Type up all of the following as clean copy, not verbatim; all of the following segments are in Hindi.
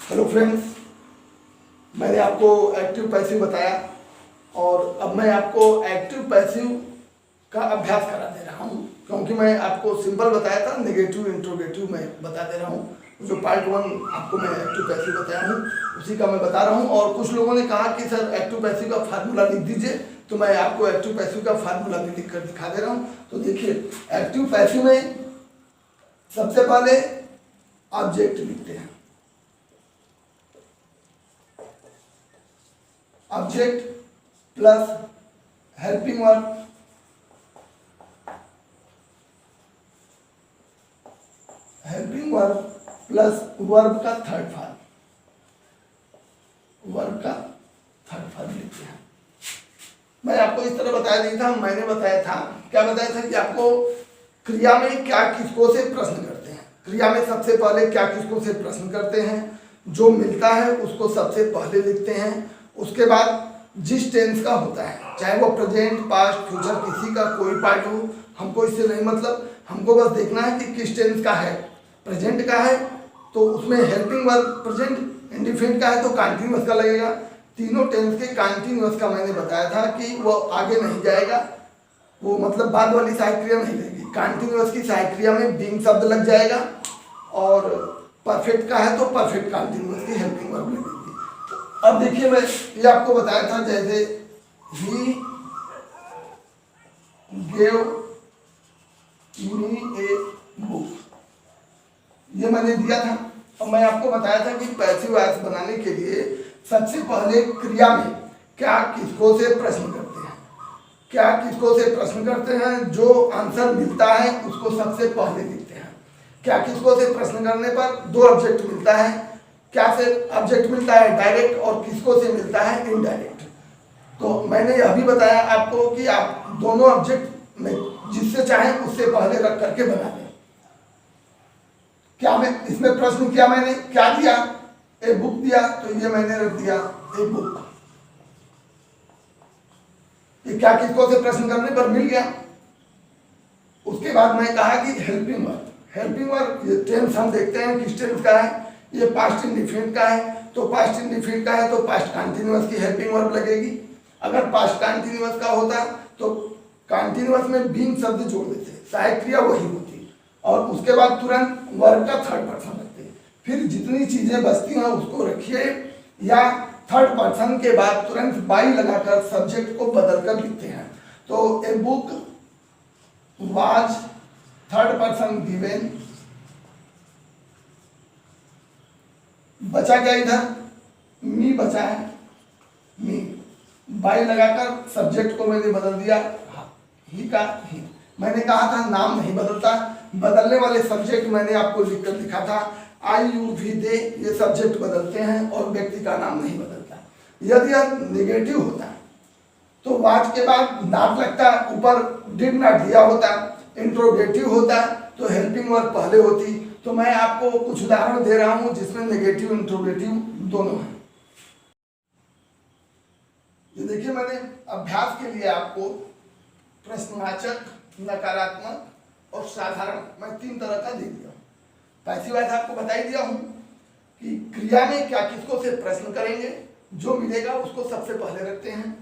हेलो फ्रेंड्स, मैंने आपको एक्टिव पैसिव बताया और अब मैं आपको एक्टिव पैसिव का अभ्यास करा दे रहा हूँ, क्योंकि मैं आपको सिंपल बताया था, नेगेटिव इंट्रोगेटिव मैं बता दे रहा हूँ। जो पार्ट 1 आपको मैं एक्टिव पैसिव बताया हूँ उसी का मैं बता रहा हूँ। और कुछ लोगों ने कहा कि सर एक्टिव पैसिव का फार्मूला लिख दीजिए, तो मैं आपको एक्टिव पैसिव का फार्मूला भी लिख कर दिखा दे रहा हूँ। तो देखिए, एक्टिव पैसिव में सबसे पहले ऑब्जेक्ट लिखते हैं। Object plus helping verb, helping verb plus verb का थर्ड फॉर्म, वर्ब का थर्ड फॉर्म लिखते हैं। मैं आपको इस तरह बताया नहीं था, मैंने बताया था, क्या बताया था कि आपको क्रिया में क्या किसको से प्रश्न करते हैं। क्रिया में सबसे पहले क्या किसको से प्रश्न करते हैं, जो मिलता है उसको सबसे पहले लिखते हैं। उसके बाद जिस टेंस का होता है, चाहे वो प्रेजेंट, पास्ट, फ्यूचर, किसी का कोई पार्ट हो, हमको इससे नहीं मतलब, हमको बस देखना है कि किस टेंस का है। प्रेजेंट का है तो उसमें हेल्पिंग वर्ब प्रेजेंट, इंडिफिनिट का है तो कंटीन्यूअस का लगेगा। तीनों टेंस के कंटीन्यूअस का मैंने बताया था कि वो आगे नहीं जाएगा, वो मतलब बाद वाली सहायक क्रिया नहीं लगेगी। कंटीन्यूअस की सहायक क्रिया में बीइंग शब्द लग जाएगा, और परफेक्ट का है तो परफेक्ट कंटीन्यूअस की हेल्पिंग वर्ब लगेगी। अब देखिए, मैं ये आपको बताया था, जैसे he gave me a book, ये मैंने दिया था। और मैं आपको बताया था कि पैसिव वॉइस बनाने के लिए सबसे पहले क्रिया में क्या किसको से प्रश्न करते हैं, क्या किसको से प्रश्न करते हैं, जो आंसर मिलता है उसको सबसे पहले लिखते हैं। क्या किसको से प्रश्न करने पर दो ऑब्जेक्ट मिलता है, क्या से ऑब्जेक्ट मिलता है, डायरेक्ट, और किसको से मिलता है, इनडायरेक्ट। तो मैंने यह भी बताया आपको कि आप दोनों ऑब्जेक्ट में जिससे चाहें उससे पहले रख करके बना लें। क्या मैं इसमें प्रश्न किया, मैंने क्या दिया, ए बुक दिया, तो ये मैंने रख दिया ए बुक। ये क्या किसको से प्रश्न करने पर मिल गया। उसके बाद मैं कहा कि हेल्पिंग वर्ब, हेल्पिंग वर्ब ये टेंस हम देखते हैं किस टेंस का है, ये पास्ट इंडिफिनिट का है, तो पास्ट इंडिफिनिट का है तो पास्ट कंटीन्यूअस की हेल्पिंग वर्ब लगेगी। अगर पास्ट कंटीन्यूअस का होता तो कंटीन्यूअस में बीइंग शब्द जोड़ देते, सहायक क्रिया वही होती, और उसके बाद तुरंत वर्ब का थर्ड पर्सन रखते। फिर जितनी चीजें बचती हैं उसको रखिए, या थर्ड पर्सन के बाद तुरंत बाई लगाकर सब्जेक्ट को बदल कर लिखते हैं। तो a book was third person given, बचा क्या इधर, मी बचा है, मी, बाई लगाकर सब्जेक्ट को मैंने बदल दिया ही का ही। मैंने कहा था नाम नहीं बदलता, बदलने वाले सब्जेक्ट मैंने आपको लिखकर लिखा था, आई यू वी दे, ये सब्जेक्ट बदलते हैं और व्यक्ति का नाम नहीं बदलता। यदि यह नेगेटिव होता तो वाज के बाद नॉट लगता, ऊपर डिड नॉट दिया होता। इंट्रोगेटिव होता तो हेल्पिंग वर्ब पहले होती। तो मैं आपको कुछ उदाहरण दे रहा हूं जिसमें नेगेटिव इंट्रोगेटिव दोनों हैं। ये देखिए, मैंने अभ्यास के लिए आपको प्रश्नवाचक, नकारात्मक और साधारण, मैं 3 तरह का दे दिया हूं। पैसिव वॉइस आपको बता ही दिया हूं कि क्रिया में क्या किसको से प्रश्न करेंगे, जो मिलेगा उसको सबसे पहले रखते हैं।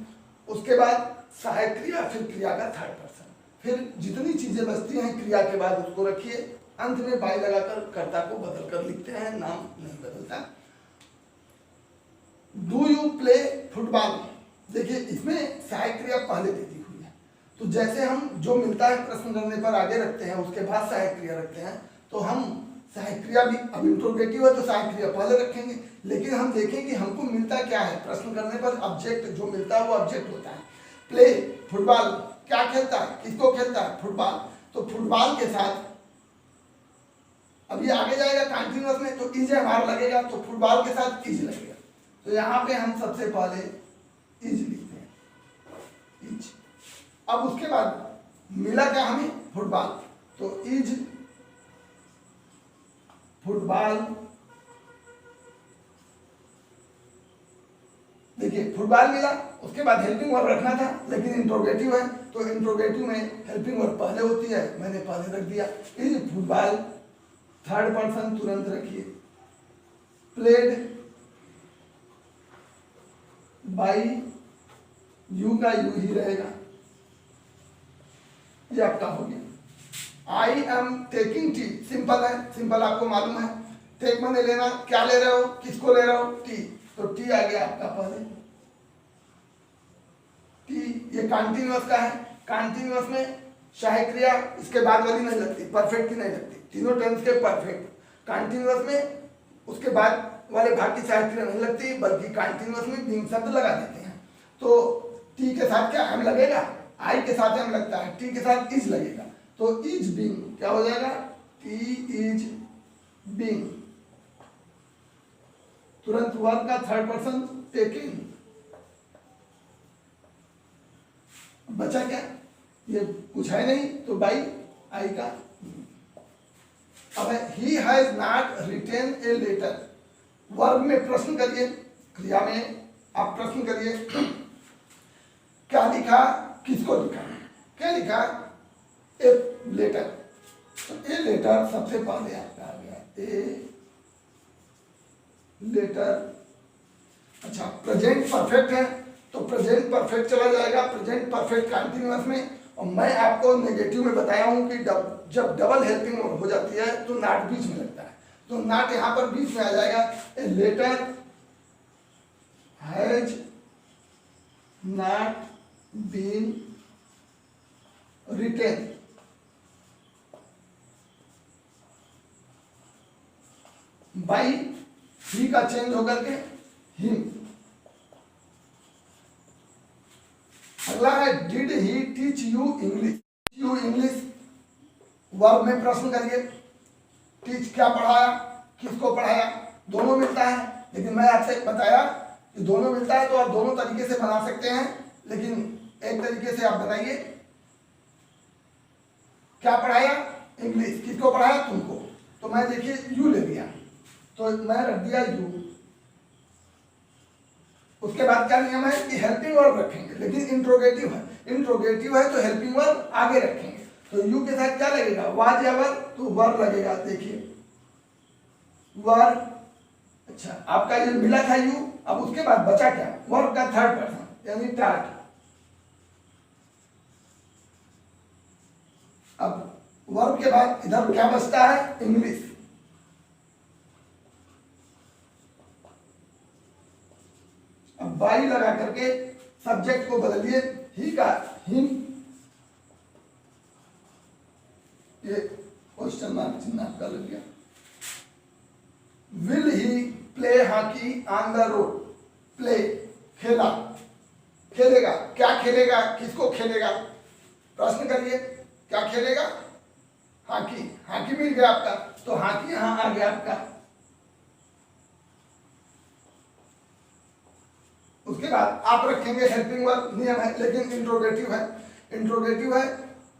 उसके बाद सहायक क्रिया, फिर क्रिया का थर्ड पर्सन, फिर जितनी चीजें बचती हैं क्रिया के बाद उसको रखिए। अंत में बाई लगाकर कर्ता को बदल कर लिखते हैं, नाम नहीं बदलता। डू यू प्ले फुटबॉल, देखिए इसमें सहायक क्रिया पहले देती हुई है, तो जैसे हम जो मिलता है प्रश्न करने पर आगे रखते हैं, उसके बाद सहायक क्रिया रखते हैं, तो हम सहायक क्रिया भी, अब इंट्रोगेटिव है तो सहायक क्रिया पहले रखेंगे, लेकिन हम देखें कि हमको मिलता क्या है। प्रश्न करने पर ऑब्जेक्ट जो मिलता है वो ऑब्जेक्ट होता है। प्ले फुटबॉल, क्या खेलता है, किसको खेलता है, फुटबॉल, तो फुटबॉल के साथ अब ये आगे जाएगा कंटीन्यूअस में, तो इज हमारा लगेगा, तो फुटबॉल के साथ इज लगेगा। तो यहाँ पे हम सबसे पहले इज लिखते हैं, इज। अब उसके बाद मिला क्या हमें, फुटबॉल, तो इज फुटबॉल। देखिए फुटबॉल मिला, उसके बाद हेल्पिंग वर्ब रखना था, लेकिन इंट्रोगेटिव है तो इंट्रोगेटिव में हेल्पिंग वर्ब पहले होती है, मैंने पहले रख दिया। इज फुटबॉल, थर्ड पर्सन तुरंत रखिए, प्लेड बाई, यू का यू ही रहेगा, ये आपका हो गया। I am taking tea, simple है, सिंपल आपको मालूम है। टेक मैंने लेना, क्या ले रहे हो, किसको ले रहे हो, टी, तो टी आ गया आपका पहले टी। ये कॉन्टिन्यूअस का है, कॉन्टिन्यूअस में सहायक क्रिया इसके बाद वाली नहीं लगती, परफेक्ट की नहीं लगती, तीनों टेंस के परफेक्ट। कॉन्टिन्यूअस में उसके बाद वाले भाग की सहायक क्रिया नहीं लगती, बल्कि कॉन्टिन्यूअस में बीइंग शब्द लगा देते हैं। तो टी के साथ क्या एम लगेगा, आई के साथ एम लगता है, टी के साथ इज लगेगा, तो इज बीइंग क्या हो जाएगा, टी इज बीइंग। तुरंत वर्ब का थर्ड पर्सन टेकिंग। बचा क्या, ये कुछ है नहीं, तो बाई आई का। अब he has not written a letter, verb में प्रश्न करिए, क्रिया में आप प्रश्न करिए, क्या लिखा, किसको लिखा, क्या लिखा, ए लेटर, तो ए लेटर सबसे पहले आपका आ गया, ए लेटर। अच्छा, प्रेजेंट परफेक्ट है तो प्रेजेंट परफेक्ट चला जाएगा, प्रेजेंट परफेक्ट कंटिन्यूअस में। और मैं आपको नेगेटिव में बताया हूं कि जब डबल हेल्पिंग हो जाती है तो नॉट बीच में लगता है, तो नॉट यहां पर बीच में आ जाएगा। A letter has not been written, by he का चेंज होकर के हिम। अगला है did he teach you English, you English, verb में प्रश्न करिए, टीच क्या पढ़ाया, किसको पढ़ाया, दोनों मिलता है, लेकिन मैं आपसे बताया कि दोनों मिलता है तो आप दोनों तरीके से बना सकते हैं, लेकिन एक तरीके से आप बताइए, क्या पढ़ाया, इंग्लिश, किसको पढ़ाया, तुमको, तो मैं देखिए यू ले लिया, तो मैं रख दिया यू। उसके बाद क्या नियम है कि हेल्पिंग वर्ब रखेंगे, लेकिन इंट्रोगेटिव है, इंट्रोगेटिव है तो हेल्पिंग वर्ब आगे रखेंगे, तो यू के साथ क्या लगेगा, वाज या वर, तो वर लगेगा, देखिए वर। अच्छा, आपका ये मिला था यू, अब उसके बाद बचा क्या, वर्ब का थर्ड पर्सन यानी टाट। अब वर्ब के बाद इधर क्या बचता है, इंग्लिश। अब बाई लगा करके सब्जेक्ट को बदलिए, ही का हिम, ये क्वेश्चन मार्क चिन्ह आपका लग गया। Will he play hockey on the road, play खेला, खेलेगा, क्या खेलेगा, किसको खेलेगा, प्रश्न करिए, क्या खेलेगा, हॉकी, हॉकी मिल गया आपका, तो हॉकी यहां आ गया आपका। उसके बाद आप रखेंगे हेल्पिंग वर्ब, नियम है, लेकिन इंट्रोगेटिव है, इंट्रोगेटिव है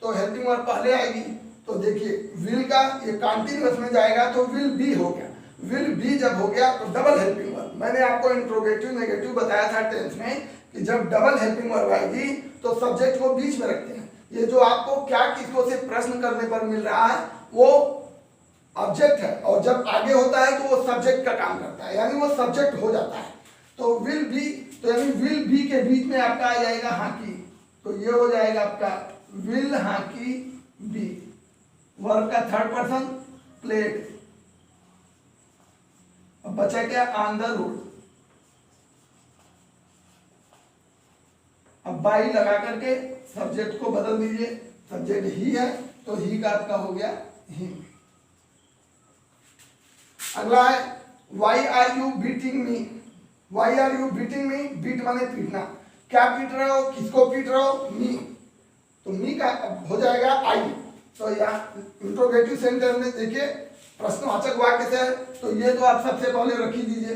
तो हेल्पिंग वर्ब पहले आएगी। तो देखिए विल का ये कंटिन्यूअस में जाएगा तो विल बी हो गया, विल बी जब हो गया तो डबल हेल्पिंग वर्ब। मैंने आपको इंट्रोगेटिव नेगेटिव बताया था टेंस में कि जब डबल हेल्पिंग वर्ब आएगी तो सब्जेक्ट को बीच में रखते हैं। ये जो आपको क्या किसको से प्रश्न करने पर मिल रहा है वो ऑब्जेक्ट है, और जब आगे होता है तो वो सब्जेक्ट का काम करता है, यानी वो सब्जेक्ट हो जाता है। तो विल बी, तो यानी विल बी के बीच में आपका आ जाएगा हॉकी, तो ये हो जाएगा आपका विल हॉकी बी, वर्ब का थर्ड पर्सन प्लेड। अब बचा क्या, ऑन द रोड। अब बाई लगा करके सब्जेक्ट को बदल दीजिए, सब्जेक्ट ही है तो ही का आपका हो गया हिम। अगला है why are you beating me, why are you beating me, beat माने पीटना, क्या पीट रहे हो, किसको पीट रहे हो, मी, तो मी का हो जाएगा आई। तो यहाँ इंट्रोगेटिव सेंटेंस में देखिए प्रश्नवाचक वाक्य से, तो ये तो आप सबसे पहले रख ही दीजिए,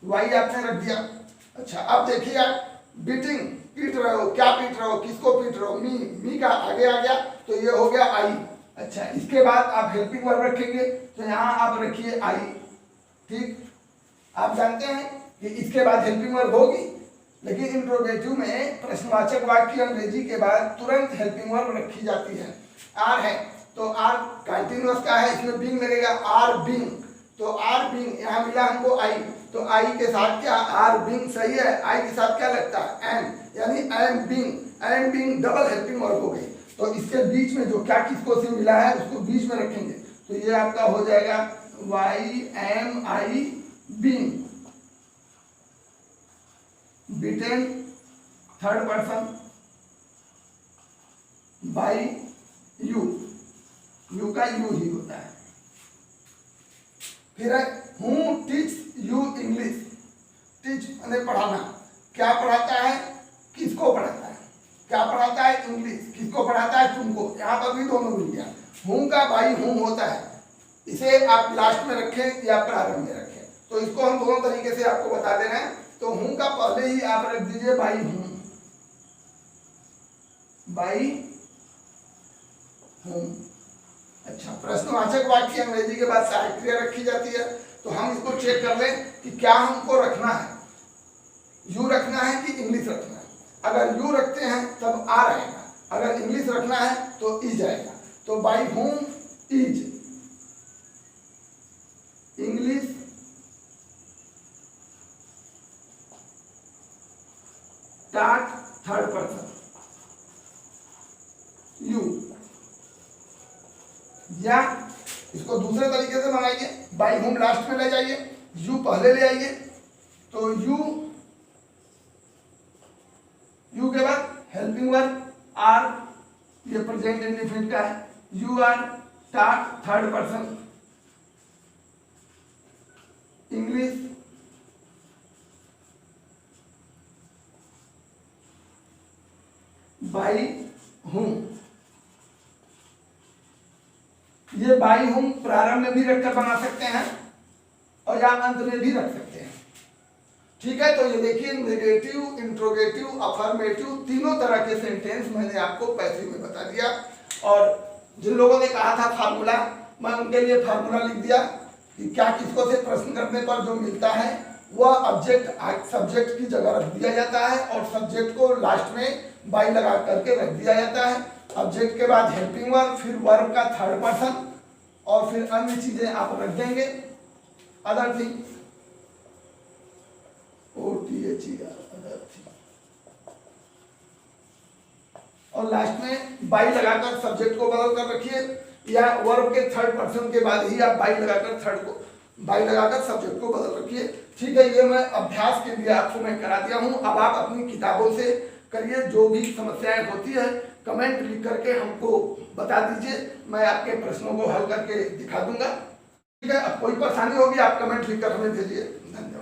वाई आपने रख दिया। अच्छा, अब देखिए आप बीटिंग, पीट रहे हो, क्या पीट रहे हो, किसको पीट रहे हो, मी, मी का आगे आ गया तो ये हो गया आई। अच्छा, इसके बाद आप हेल्पिंग वर्ब रखेंगे तो यहाँ आप रखिए आई, ठीक। आप जानते हैं कि इसके बाद हेल्पिंग वर्ब होगी, लेकिन इंट्रोगेटिव में प्रश्नवाचक वाक्य अंग्रेजी के बाद तुरंत हेल्पिंग वर्ब रखी जाती है। आर है तो आर कंटिन्यूअस का है, इसमें बीइंग लगेगा, आर बीइंग, तो आर बिंग, यहाँ मिला हमको आई, तो आई के साथ क्या आर बिंग सही है, आई के साथ क्या लगता है एम, यानी I am being double helping verb हो गई। तो इसके बीच में जो क्या किसको से मिला है उसको बीच में रखेंगे, तो ये आपका हो जाएगा why am I being, beaten third person by you, you का यू ही होता है। फिर है who teach you English, teach यानी पढ़ाना, क्या पढ़ाता है, किसको पढ़ाता है, क्या पढ़ाता है इंग्लिश, किसको पढ़ाता है तुमको, यहाँ पर भी दोनों मिल गया। हूँ का भाई हूँ होता है, इसे आप लास्ट में रखें या प्रारंभ में रखें, तो इसको हम दोनों तरीके से आपको बता दे रहे हैं। तो हूँ का पहले ही आप रख दीजिए भाई हूँ, बाई हूँ। अच्छा, प्रश्नवाचक वाक्य अंग्रेजी के बाद सहायक क्रिया रखी जाती है, तो हम इसको चेक कर लें कि क्या हमको रखना है, यू रखना है कि इंग्लिश रखना है। अगर यू रखते हैं तब आ रहेगा, अगर इंग्लिश रखना है तो इज आएगा। तो बाई होम इज इंग्लिश टाट थर्ड पर्सन यू, या इसको दूसरे तरीके से बनाइए, बाई होम लास्ट में ले जाइए, यू पहले ले आइए, तो यू के बाद हेल्पिंग वर्ब आर, ये प्रेजेंट इंडेफिनिट का है, यू आर टाट थर्ड पर्सन इंग्लिश बाई हूं। ये बाई हूं प्रारंभ में भी रखकर बना सकते हैं और या अंत में भी रख सकते हैं, ठीक है। तो ये देखिए नेगेटिव, इंट्रोगेटिव, अफर्मेटिव तीनों तरह के सेंटेंस मैंने आपको पैसिव में बता दिया। और जिन लोगों ने कहा था फार्मूला, मैं उनके लिए फार्मूला लिख दिया कि क्या किसको से प्रश्न करने पर जो मिलता है वह ऑब्जेक्ट सब्जेक्ट की जगह रख दिया जाता है और सब्जेक्ट को लास्ट में बाई लगा करके रख दिया जाता है। ऑब्जेक्ट के बाद हेल्पिंग वर्ब, फिर वर्ब का थर्ड पर्सन और फिर अन्य चीजें आप रख देंगे, अदर थिंग और लास्ट में बाई लगाकर सब्जेक्ट को बदल कर रखिए, या वर्ब के थर्ड पर्सन के बाद ही आप बाई लगाकर सब्जेक्ट को बदल रखिए, ठीक है। ये मैं अभ्यास के लिए आपको मैं करा दिया हूं। अब आप अपनी किताबों से करिए, जो भी समस्याएं होती है कमेंट लिख करके हमको बता दीजिए, मैं आपके प्रश्नों को हल करके दिखा दूंगा, ठीक है। अब कोई परेशानी होगी आप कमेंट लिख कर हमें भेजिए। धन्यवाद।